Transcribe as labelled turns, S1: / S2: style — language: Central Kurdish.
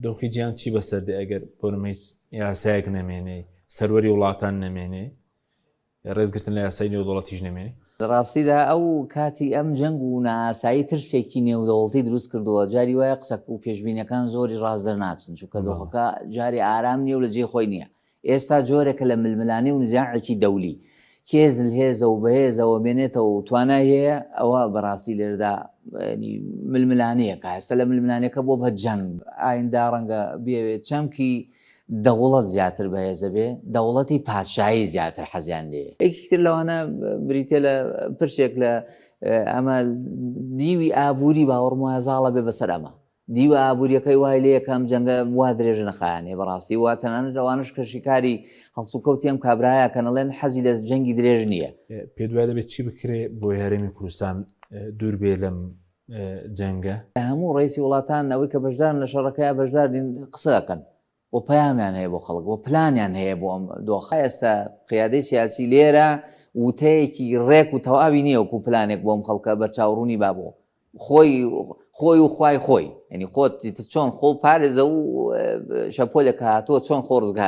S1: دۆخی گیان چی بەسەردێ ئەگەر بۆنمەی یاسایەک نەمێنێ سەروەری وڵاتان نەمێنێ ڕێزگرتن لە یاسای نێودەوڵەتیش نەمێنێ
S2: ڕاستیدا ئەو کاتی ئەم جەنگ و ناسایی ترسێکی نێودەوڵەتی دروست کردووە جاری وایە قسەک و پێشبینیەکان زۆری ڕاستدەر ناچن چونکە دۆخەکە جاری ئارام نییە و لە جێ خۆی نییە. ئێستا جۆرێکە لە ململانی و نزاعێکی دەولی کێزل هێزە و بەهێزەوە بێنێتەوە و توانای هەیە ئەوە بەڕاستی لێرەدا ململانەیەکە هەستا لە ململانەکە بۆ بە جەنگ ئایندا ڕەنگە بێوێت چەمکی دەوڵەت زیاتر بەهێزە بێ دەوڵەتی پادشایی زیاتر حەزیان لێ. یەکێکتر لەوانە بریتێ لە پرسێک لە ئەمە دیوی ئابووری باوەڕم وایە زاڵە بێ بەسەر ئەمە دیوە ئابوووریەکەی وای لێ یەکەم جەنگە وا درێژ نەخایانێ بەڕاستی وا تەنانەت ئەوانش کەشیکاری هەڵسوکەوتی ئەم کابرایە کە نەڵێن حەزی لە جەنگی درێژ نییە.
S1: پێ دوای دەبێت چی بکرێ بۆ هەرێمی کوردستان دوور بێ لەم جەنگە؟
S2: هەموو ڕئیسی وڵاتان ئەوەی کە بەشدارن لە شەڕەکەیە بەشدارین قسەکەن و پەیامیان هەیە بۆ خەڵک و پلانیان هەیە بۆ ئەم دۆخە. ئێستا قیادەی سیاسی لێرە وتەیەکی ڕێک و تەواوی نییە وەکو پلانێک بۆ ئەم خەڵکە بەرچاوڕوونی بابۆ خۆی و خوای خۆی ینی خۆت چۆن خۆ پارێزە و شەپۆلێک هاتووە چۆن خۆ ڕزگار